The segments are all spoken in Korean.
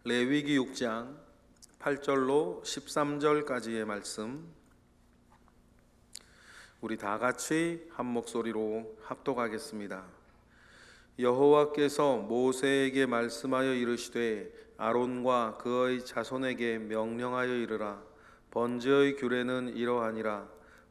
레위기 6장 8절로 13절까지의 말씀, 우리 다 같이 한 목소리로 합독하겠습니다. 여호와께서 모세에게 말씀하여 이르시되 아론과 그의 자손에게 명령하여 이르라. 번제의 규례는 이러하니라.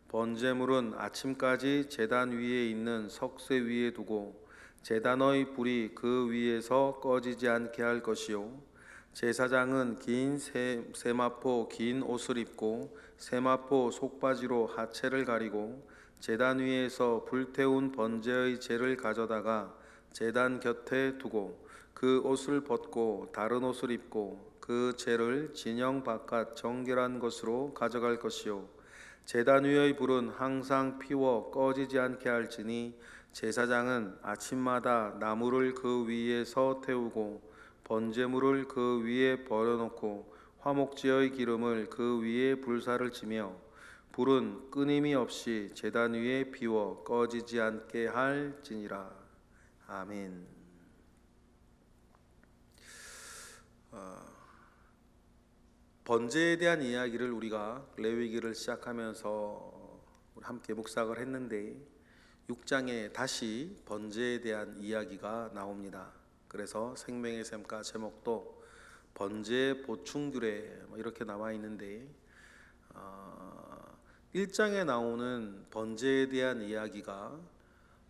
번제물은 아침까지 제단 위에 있는 석쇠 위에 두고 제단의 불이 그 위에서 꺼지지 않게 할 것이요, 제사장은 긴 세마포 긴 옷을 입고 세마포 속바지로 하체를 가리고 제단 위에서 불태운 번제의 재를 가져다가 제단 곁에 두고 그 옷을 벗고 다른 옷을 입고 그 재를 진영 바깥 정결한 곳으로 가져갈 것이요, 제단 위의 불은 항상 피워 꺼지지 않게 할지니 제사장은 아침마다 나무를 그 위에서 태우고 번제물을 그 위에 버려놓고 화목제의 기름을 그 위에 불사를 치며 불은 끊임이 없이 제단 위에 피워 꺼지지 않게 할지니라. 아멘. 번제에 대한 이야기를 우리가 레위기를 시작하면서 함께 묵상을 했는데 6장에 다시 번제에 대한 이야기가 나옵니다. 그래서 생명의 샘가 제목도 번제 보충 규례 이렇게 나와 있는데 1장에 나오는 번제에 대한 이야기가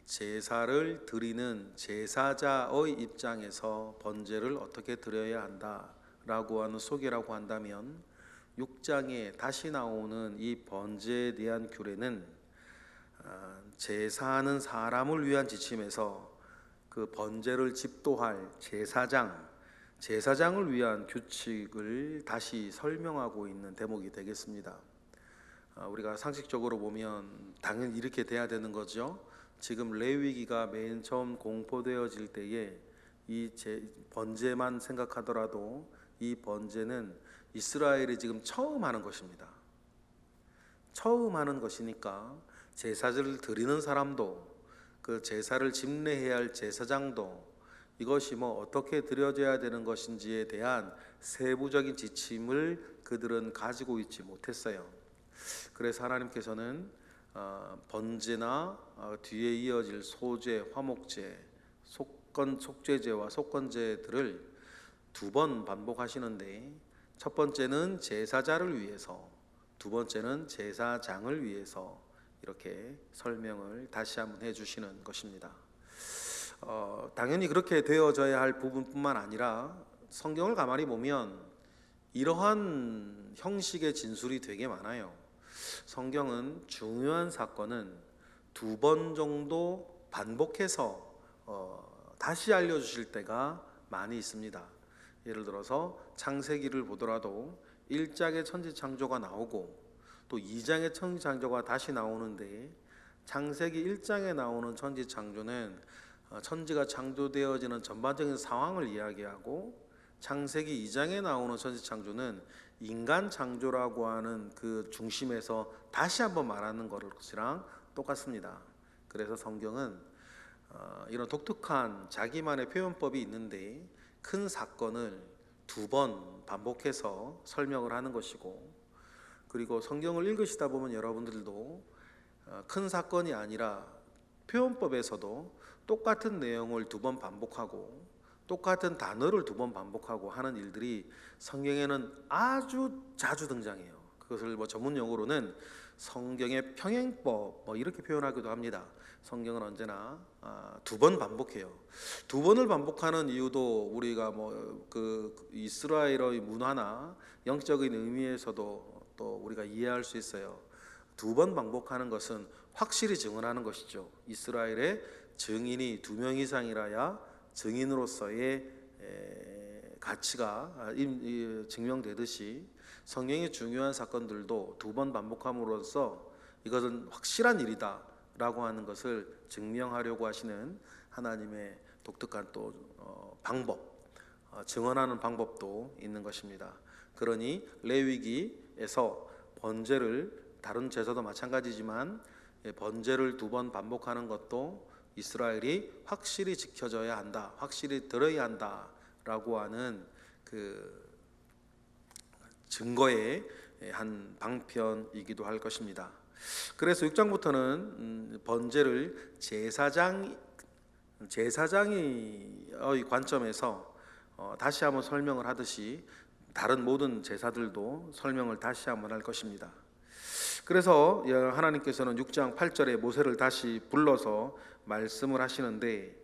제사를 드리는 제사자의 입장에서 번제를 어떻게 드려야 한다라고 하는 소개라고 한다면 6장에 다시 나오는 이 번제에 대한 규례는 제사하는 사람을 위한 지침에서 그 번제를 집도할 제사장을 위한 규칙을 다시 설명하고 있는 대목이 되겠습니다. 우리가 상식적으로 보면 당연히 이렇게 돼야 되는 거죠. 지금 레위기가 맨 처음 공포되어질 때에 이 번제만 생각하더라도 이 번제는 이스라엘이 지금 처음 하는 것입니다. 처음 하는 것이니까 제사를 드리는 사람도 그 제사를 집례해야 할 제사장도 이것이 어떻게 드려져야 되는 것인지에 대한 세부적인 지침을 그들은 가지고 있지 못했어요. 그래서 하나님께서는 번제나 뒤에 이어질 소제, 화목제, 속죄제와 속건제들을 두 번 반복하시는데 첫 번째는 제사자를 위해서, 두 번째는 제사장을 위해서 이렇게 설명을 다시 한번 해주시는 것입니다. 당연히 그렇게 되어져야 할 부분뿐만 아니라 성경을 가만히 보면 이러한 형식의 진술이 되게 많아요. 성경은 중요한 사건은 두 번 정도 반복해서 다시 알려주실 때가 많이 있습니다. 예를 들어서 창세기를 보더라도 1장의 천지창조가 나오고 또 2장의 천지창조가 다시 나오는데 창세기 1장에 나오는 천지창조는 천지가 창조되어지는 전반적인 상황을 이야기하고 창세기 2장에 나오는 천지창조는 인간 창조라고 하는 그 중심에서 다시 한번 말하는 것이랑 똑같습니다. 그래서 성경은 이런 독특한 자기만의 표현법이 있는데 큰 사건을 두 번 반복해서 설명을 하는 것이고, 그리고 성경을 읽으시다 보면 여러분들도 큰 사건이 아니라 표현법에서도 똑같은 내용을 두 번 반복하고 똑같은 단어를 두 번 반복하고 하는 일들이 성경에는 아주 자주 등장해요. 그것을 전문 용어로는 성경의 평행법 이렇게 표현하기도 합니다. 성경은 언제나 두 번 반복해요. 두 번을 반복하는 이유도 우리가 그 이스라엘의 문화나 영적인 의미에서도 또 우리가 이해할 수 있어요. 두 번 반복하는 것은 확실히 증언하는 것이죠. 이스라엘의 증인이 두 명 이상이라야 증인으로서의 가치가 증명되듯이 성경의 중요한 사건들도 두 번 반복함으로써 이것은 확실한 일이다 라고 하는 것을 증명하려고 하시는 하나님의 독특한 또 방법, 증언하는 방법도 있는 것입니다. 그러니 레위기에서 번제를, 다른 제사도 마찬가지지만 번제를 두 번 반복하는 것도 이스라엘이 확실히 지켜져야 한다, 확실히 들어야 한다 라고 하는 그 증거의 한 방편이기도 할 것입니다. 그래서 6장부터는 번제를 제사장의 관점에서 다시 한번 설명을 하듯이 다른 모든 제사들도 설명을 다시 한번 할 것입니다. 그래서 하나님께서는 6장 8절에 모세를 다시 불러서 말씀을 하시는데,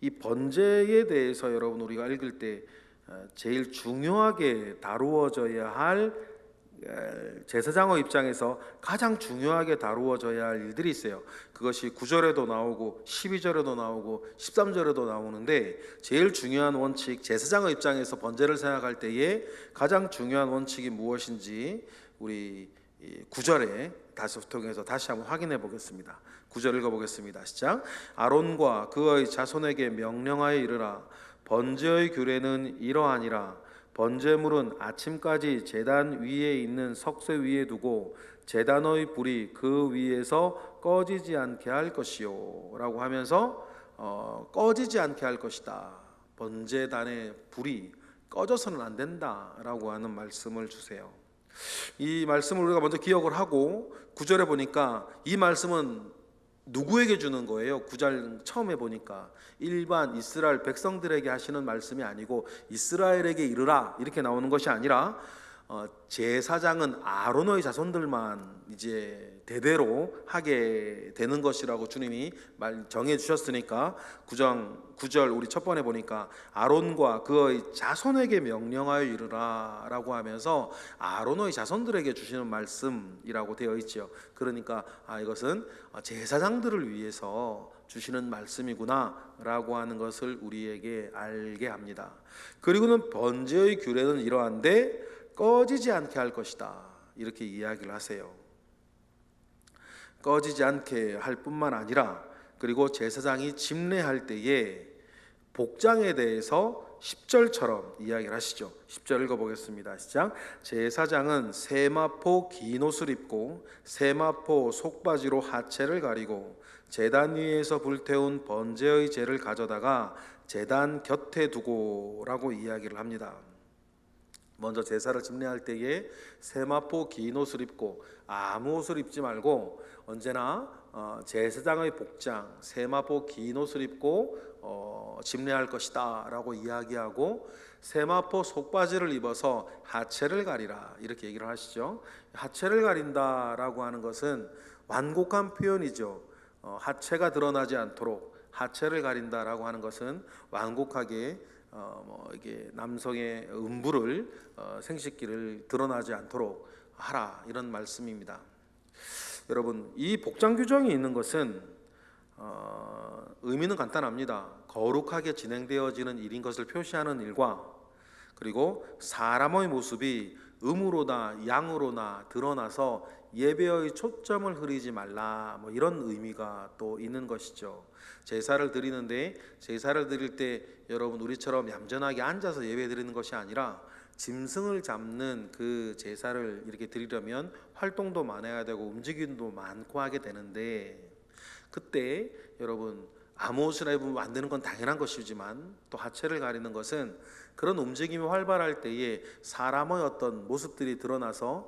이 번제에 대해서 여러분 우리가 읽을 때 제일 중요하게 다루어져야 할, 제사장의 입장에서 가장 중요하게 다루어져야 할 일들이 있어요. 그것이 9절에도 나오고 12절에도 나오고 13절에도 나오는데, 제일 중요한 원칙, 제사장의 입장에서 번제를 생각할 때에 가장 중요한 원칙이 무엇인지 우리 9절에 다시 통해서 다시 한번 확인해 보겠습니다. 9절 읽어보겠습니다. 시작. 아론과 그의 자손에게 명령하여 이르라. 번제의 규례는 이러하니라. 번제물은 아침까지 제단 위에 있는 석쇠 위에 두고 제단의 불이 그 위에서 꺼지지 않게 할 것이요 라고 하면서 꺼지지 않게 할 것이다. 번제단의 불이 꺼져서는 안 된다 라고 하는 말씀을 주세요. 이 말씀을 우리가 먼저 기억을 하고, 9절에 보니까 이 말씀은 누구에게 주는 거예요? 9절 처음에 보니까 일반 이스라엘 백성들에게 하시는 말씀이 아니고 이스라엘에게 이르라 이렇게 나오는 것이 아니라 제사장은 아론의 자손들만 이제 대대로 하게 되는 것이라고 주님이 정해 주셨으니까 9절 우리 첫 번에 보니까 아론과 그의 자손에게 명령하여 이르라 라고 하면서 아론의 자손들에게 주시는 말씀이라고 되어 있죠. 그러니까 이것은 제사장들을 위해서 주시는 말씀이구나 라고 하는 것을 우리에게 알게 합니다. 그리고는 번제의 규례는 이러한데 꺼지지 않게 할 것이다 이렇게 이야기를 하세요. 꺼지지 않게 할 뿐만 아니라, 그리고 제사장이 집례할 때에 복장에 대해서 10절처럼 이야기를 하시죠. 10절 읽어보겠습니다. 시작. 제사장은 세마포 긴 옷을 입고 세마포 속바지로 하체를 가리고 제단 위에서 불태운 번제의 제를 가져다가 제단 곁에 두고 라고 이야기를 합니다. 먼저 제사를 집례할 때에 세마포 긴 옷을 입고 아무 옷을 입지 말고 언제나 제사장의 복장 세마포 긴 옷을 입고 집례할 것이다 라고 이야기하고, 세마포 속바지를 입어서 하체를 가리라 이렇게 얘기를 하시죠. 하체를 가린다 라고 하는 것은 완곡한 표현이죠. 하체가 드러나지 않도록 하체를 가린다 라고 하는 것은 완곡하게 이게 남성의 음부를 생식기를 드러나지 않도록 하라 이런 말씀입니다. 여러분, 이 복장 규정이 있는 것은 의미는 간단합니다. 거룩하게 진행되어지는 일인 것을 표시하는 일과, 그리고 사람의 모습이 음으로나 양으로나 드러나서 예배의 초점을 흐리지 말라 이런 의미가 또 있는 것이죠. 제사를 드리는데, 제사를 드릴 때 여러분 우리처럼 얌전하게 앉아서 예배 드리는 것이 아니라 짐승을 잡는 그 제사를 이렇게 드리려면 활동도 많아야 되고 움직임도 많고 하게 되는데, 그때 여러분 아무 옷을 입으면 안 되는 건 당연한 것이지만, 또 하체를 가리는 것은 그런 움직임이 활발할 때에 사람의 어떤 모습들이 드러나서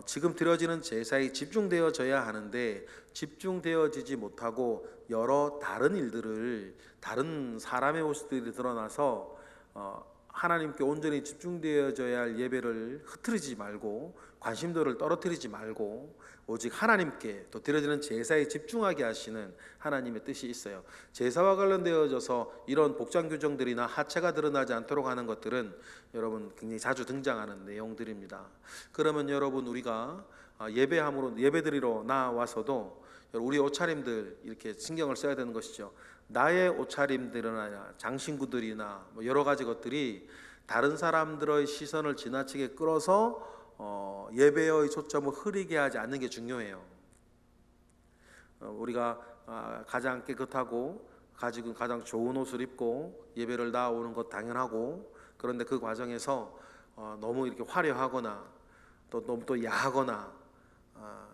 지금 드려지는 제사에 집중되어져야 하는데 집중되어지지 못하고 여러 다른 일들을, 다른 사람의 모습들이 드러나서 하나님께 온전히 집중되어져야 할 예배를 흐트리지 말고 관심도를 떨어뜨리지 말고 오직 하나님께 또 드려지는 제사에 집중하게 하시는 하나님의 뜻이 있어요. 제사와 관련되어져서 이런 복장 규정들이나 하체가 드러나지 않도록 하는 것들은 여러분 굉장히 자주 등장하는 내용들입니다. 그러면 여러분 우리가 예배드리러 나와서도 우리 옷차림들 이렇게 신경을 써야 되는 것이죠. 나의 옷차림들이나 장신구들이나 여러 가지 것들이 다른 사람들의 시선을 지나치게 끌어서 예배의 초점을 흐리게 하지 않는 게 중요해요. 우리가 가장 깨끗하고 가지고 가장 좋은 옷을 입고 예배를 나오는 것 당연하고, 그런데 그 과정에서 너무 이렇게 화려하거나 또 너무 또 야하거나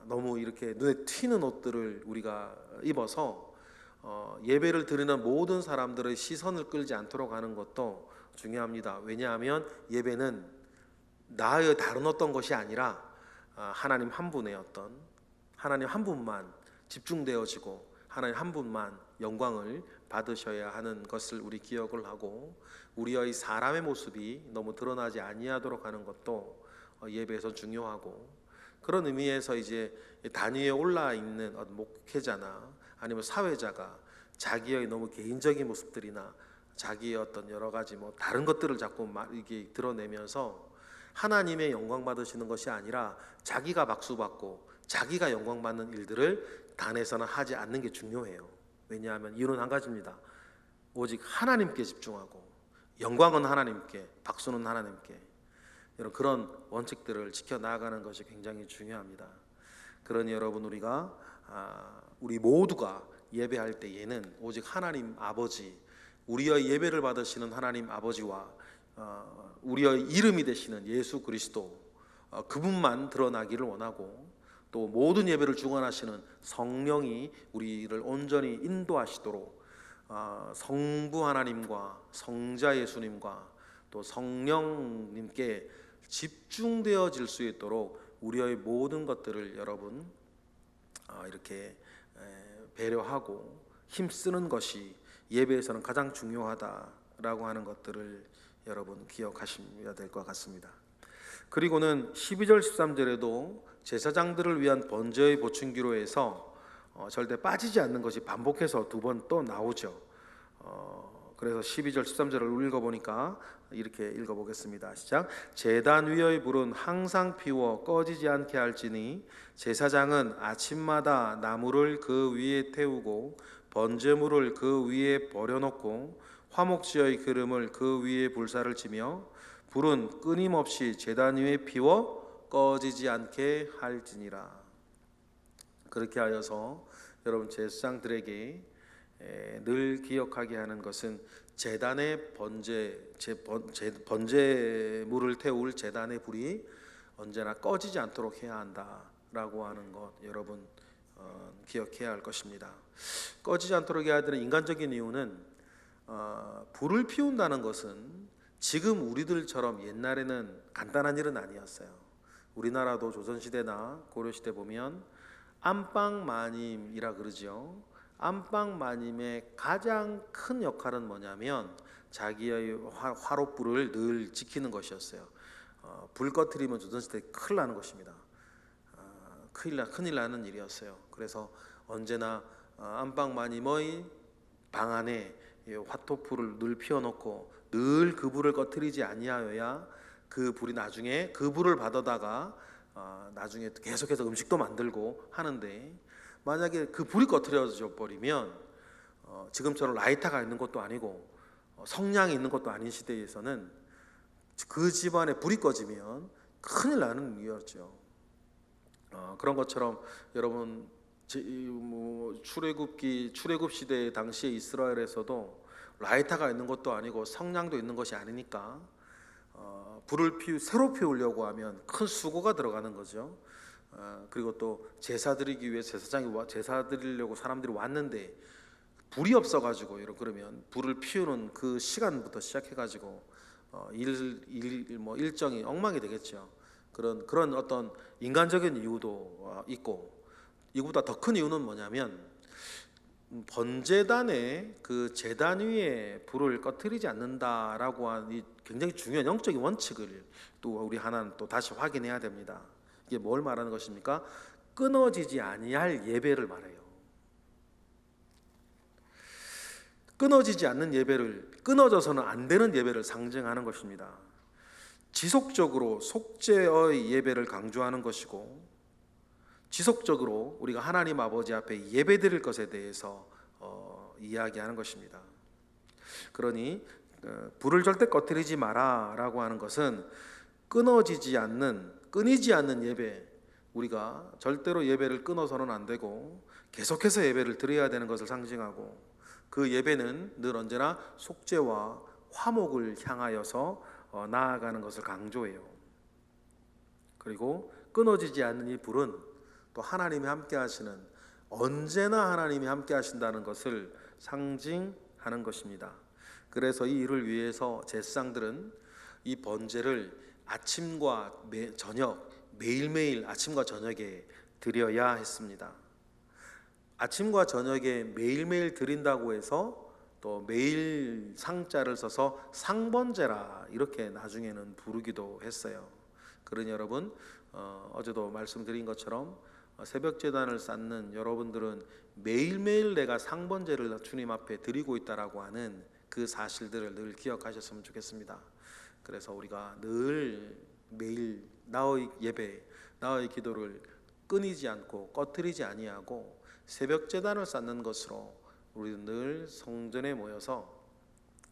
너무 이렇게 눈에 튀는 옷들을 우리가 입어서 예배를 드리는 모든 사람들의 시선을 끌지 않도록 하는 것도 중요합니다. 왜냐하면 예배는 나의 다른 어떤 것이 아니라 하나님 한 분의 어떤 하나님 한 분만 집중되어지고 하나님 한 분만 영광을 받으셔야 하는 것을 우리 기억을 하고, 우리의 사람의 모습이 너무 드러나지 아니하도록 하는 것도 예배에서 중요하고, 그런 의미에서 이제 단위에 올라 있는 목회자나 아니면 사회자가 자기의 너무 개인적인 모습들이나 자기의 어떤 여러 가지 다른 것들을 자꾸 이게 드러내면서 하나님의 영광 받으시는 것이 아니라 자기가 박수 받고 자기가 영광 받는 일들을 단에서는 하지 않는 게 중요해요. 왜냐하면 이유는 한 가지입니다. 오직 하나님께 집중하고 영광은 하나님께, 박수는 하나님께, 이런 그런 원칙들을 지켜 나가는 것이 굉장히 중요합니다. 그러니 여러분, 우리 모두가 예배할 때에는 오직 하나님 아버지, 우리의 예배를 받으시는 하나님 아버지와 우리의 이름이 되시는 예수 그리스도, 그분만 드러나기를 원하고, 또 모든 예배를 주관하시는 성령이 우리를 온전히 인도하시도록 성부 하나님과 성자 예수님과 또 성령님께 집중되어질 수 있도록 우리의 모든 것들을 여러분 이렇게 배려하고 힘쓰는 것이 예배에서는 가장 중요하다라고 하는 것들을 여러분 기억하셔야 될 것 같습니다. 그리고는 12절 13절에도 제사장들을 위한 번제의 보충기로 해서 절대 빠지지 않는 것이 반복해서 두 번 또 나오죠. 그래서 12절 13절을 읽어보니까 이렇게 읽어보겠습니다. 시작. 제단 위의 불은 항상 피워 꺼지지 않게 할지니 제사장은 아침마다 나무를 그 위에 태우고 번제물을 그 위에 버려놓고 화목지의 기름을 그 위에 불사를 지며 불은 끊임없이 제단 위에 피워 꺼지지 않게 할지니라. 그렇게 하여서 여러분, 제사장들에게 늘 기억하게 하는 것은 제단의 번제물을 태울 제단의 불이 언제나 꺼지지 않도록 해야 한다라고 하는 것, 여러분 기억해야 할 것입니다. 꺼지지 않도록 해야 되는 인간적인 이유는 불을 피운다는 것은 지금 우리들처럼 옛날에는 간단한 일은 아니었어요. 우리나라도 조선시대나 고려시대 보면 안방마님이라 그러죠. 안방마님의 가장 큰 역할은 뭐냐면 자기의 화롯불을 늘 지키는 것이었어요. 불 꺼트리면 조선시대 큰일 나는 것입니다. 큰일 나는 일이었어요. 그래서 언제나 안방마님의 방 안에 화토불을 늘 피워놓고 늘 그 불을 꺼트리지 아니하여야 그 불이 나중에 그 불을 받아다가 나중에 계속해서 음식도 만들고 하는데, 만약에 그 불이 꺼트려져 버리면 지금처럼 라이터가 있는 것도 아니고 성냥이 있는 것도 아닌 시대에서는 그 집안에 불이 꺼지면 큰일 나는 일이었죠. 그런 것처럼 여러분, 출애굽 시대 당시에 이스라엘에서도 라이터가 있는 것도 아니고 성냥도 있는 것이 아니니까 불을 새로 피우려고 하면 큰 수고가 들어가는 거죠. 그리고 또 제사 드리기 위해 제사 드리려고 사람들이 왔는데 불이 없어가지고 그러면 불을 피우는 그 시간부터 시작해가지고 일정이 엉망이 되겠죠. 그런 어떤 인간적인 이유도 있고, 이거보다 더 큰 이유는 뭐냐면 번제단의 그 제단 위에 불을 꺼트리지 않는다라고 하는 이 굉장히 중요한 영적인 원칙을 또 우리 하나는 또 다시 확인해야 됩니다. 이게 뭘 말하는 것입니까? 끊어지지 아니할 예배를 말해요. 끊어지지 않는 예배를, 끊어져서는 안 되는 예배를 상징하는 것입니다. 지속적으로 속죄의 예배를 강조하는 것이고, 지속적으로 우리가 하나님 아버지 앞에 예배드릴 것에 대해서 이야기하는 것입니다. 그러니 불을 절대 꺼뜨리지 마라라고 하는 것은 끊이지 않는 예배, 우리가 절대로 예배를 끊어서는 안 되고 계속해서 예배를 드려야 되는 것을 상징하고, 그 예배는 늘 언제나 속죄와 화목을 향하여서 나아가는 것을 강조해요. 그리고 끊어지지 않는 이 불은 또 하나님이 함께 하시는, 언제나 하나님이 함께 하신다는 것을 상징하는 것입니다. 그래서 이 일을 위해서 제사장들은 이 번제를 아침과 저녁, 매일매일 아침과 저녁에 드려야 했습니다. 아침과 저녁에 매일매일 드린다고 해서 또 매일 상자를 써서 상번제라 이렇게 나중에는 부르기도 했어요. 그러니 여러분, 어제도 말씀드린 것처럼 새벽 제단을 쌓는 여러분들은 매일매일 내가 상번제를 주님 앞에 드리고 있다라고 하는 그 사실들을 늘 기억하셨으면 좋겠습니다. 그래서 우리가 늘 매일 나의 예배, 나의 기도를 끊이지 않고 꺼트리지 아니하고 새벽 제단을 쌓는 것으로 우리는 늘 성전에 모여서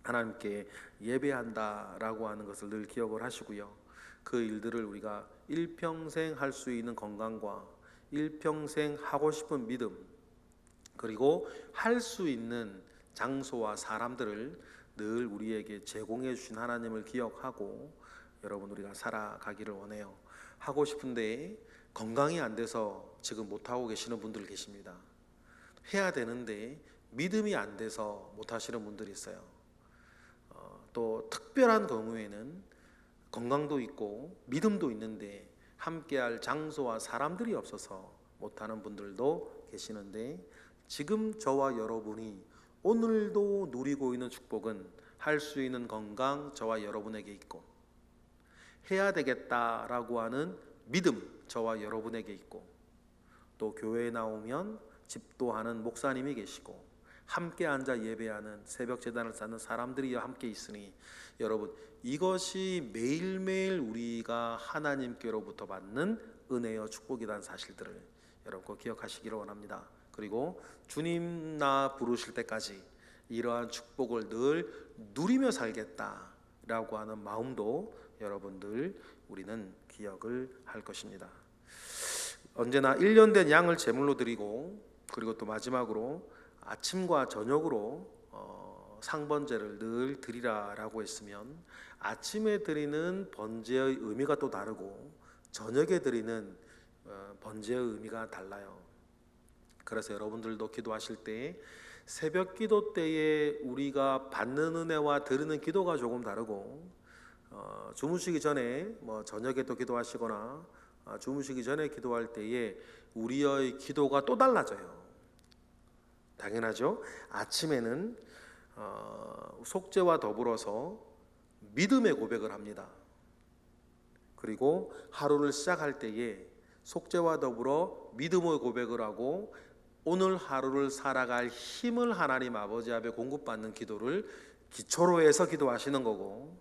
하나님께 예배한다라고 하는 것을 늘 기억을 하시고요. 그 일들을 우리가 일평생 할 수 있는 건강과 일평생 하고 싶은 믿음, 그리고 할 수 있는 장소와 사람들을 늘 우리에게 제공해 주신 하나님을 기억하고 여러분 우리가 살아가기를 원해요. 하고 싶은데 건강이 안 돼서 지금 못하고 계시는 분들 계십니다. 해야 되는데 믿음이 안 돼서 못하시는 분들이 있어요. 또 특별한 경우에는 건강도 있고 믿음도 있는데 함께할 장소와 사람들이 없어서 못하는 분들도 계시는데, 지금 저와 여러분이 오늘도 누리고 있는 축복은 할 수 있는 건강 저와 여러분에게 있고, 해야 되겠다라고 하는 믿음 저와 여러분에게 있고, 또 교회에 나오면 집도하는 목사님이 계시고 함께 앉아 예배하는 새벽 제단을 쌓는 사람들이 함께 있으니, 여러분 이것이 매일매일 우리가 하나님께로부터 받는 은혜와 축복이라는 사실들을 여러분 꼭 기억하시기를 원합니다. 그리고 주님 나 부르실 때까지 이러한 축복을 늘 누리며 살겠다라고 하는 마음도 여러분들 우리는 기억을 할 것입니다. 언제나 1년 된 양을 제물로 드리고, 그리고 또 마지막으로 아침과 저녁으로 상번제를 늘 드리라라고 했으면, 아침에 드리는 번제의 의미가 또 다르고 저녁에 드리는 번제의 의미가 달라요. 그래서 여러분들도 기도하실 때 새벽 기도 때에 우리가 받는 은혜와 드리는 기도가 조금 다르고, 주무시기 전에 저녁에 또 기도하시거나 주무시기 전에 기도할 때에 우리의 기도가 또 달라져요. 당연하죠. 아침에는 속죄와 더불어서 믿음의 고백을 합니다. 그리고 하루를 시작할 때에 속죄와 더불어 믿음의 고백을 하고 오늘 하루를 살아갈 힘을 하나님 아버지 앞에 공급받는 기도를 기초로 해서 기도하시는 거고,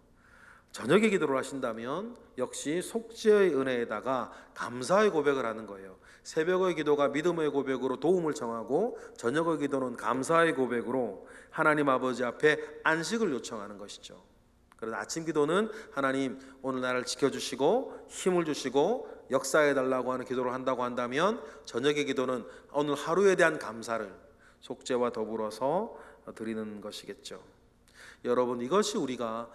저녁에 기도를 하신다면 역시 속죄의 은혜에다가 감사의 고백을 하는 거예요. 새벽의 기도가 믿음의 고백으로 도움을 청하고, 저녁의 기도는 감사의 고백으로 하나님 아버지 앞에 안식을 요청하는 것이죠. 그래서 아침 기도는 하나님 오늘 나를 지켜주시고 힘을 주시고 역사해 달라고 하는 기도를 한다고 한다면, 저녁의 기도는 오늘 하루에 대한 감사를 속죄와 더불어서 드리는 것이겠죠. 여러분, 이것이 우리가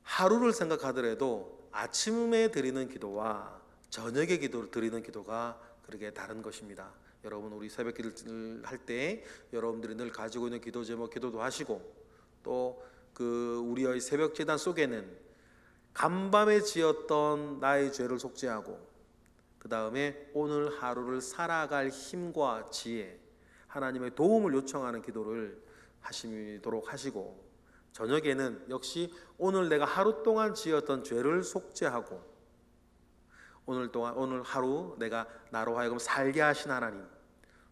하루를 생각하더라도 아침에 드리는 기도와 저녁에 드리는 기도가 그렇게 다른 것입니다. 여러분, 우리 새벽 기도를 할 때 여러분들이 늘 가지고 있는 기도 제목 기도도 하시고, 또 우리의 새벽 제단 속에는 간밤에 지었던 나의 죄를 속죄하고, 그 다음에 오늘 하루를 살아갈 힘과 지혜, 하나님의 도움을 요청하는 기도를 하시도록 하시고, 저녁에는 역시 오늘 내가 하루 동안 지었던 죄를 속죄하고, 오늘 하루 내가 나로 하여금 살게 하신 하나님,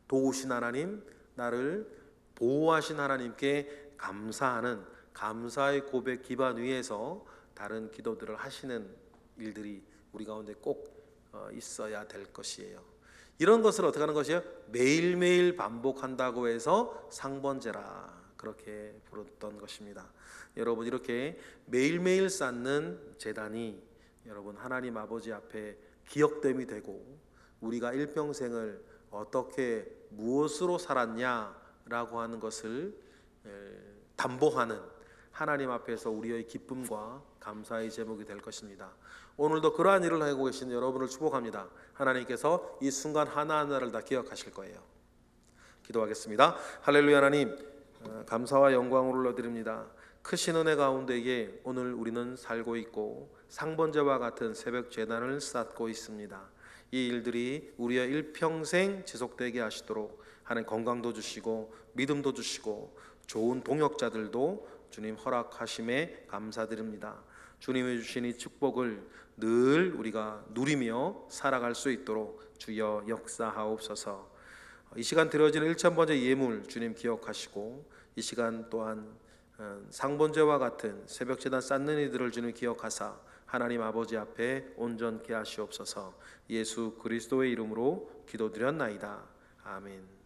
도우신 하나님, 나를 보호하신 하나님께 감사하는 감사의 고백 기반 위에서 다른 기도들을 하시는 일들이 우리 가운데 꼭 있어야 될 것이에요. 이런 것을 어떻게 하는 것이에요? 매일매일 반복한다고 해서 상번제라 그렇게 부르던 것입니다. 여러분, 이렇게 매일매일 쌓는 제단이 여러분 하나님 아버지 앞에 기억됨이 되고, 우리가 일평생을 어떻게 무엇으로 살았냐라고 하는 것을 담보하는 하나님 앞에서 우리의 기쁨과 감사의 제목이 될 것입니다. 오늘도 그러한 일을 하고 계신 여러분을 축복합니다. 하나님께서 이 순간 하나하나를 다 기억하실 거예요. 기도하겠습니다. 할렐루야. 하나님, 감사와 영광을 올려드립니다. 크신 은혜 가운데에 오늘 우리는 살고 있고 상번제와 같은 새벽 제단을 쌓고 있습니다. 이 일들이 우리의 일평생 지속되게 하시도록 하나님 건강도 주시고 믿음도 주시고 좋은 동역자들도 주님 허락하심에 감사드립니다. 주님이 주신 이 축복을 늘 우리가 누리며 살아갈 수 있도록 주여 역사하옵소서. 이 시간 드려지는 1000번째 예물 주님 기억하시고 이 시간 또한 상번제와 같은 새벽제단 쌓는 이들을 주님 기억하사 하나님 아버지 앞에 온전케 하시옵소서. 예수 그리스도의 이름으로 기도드렸나이다. 아멘.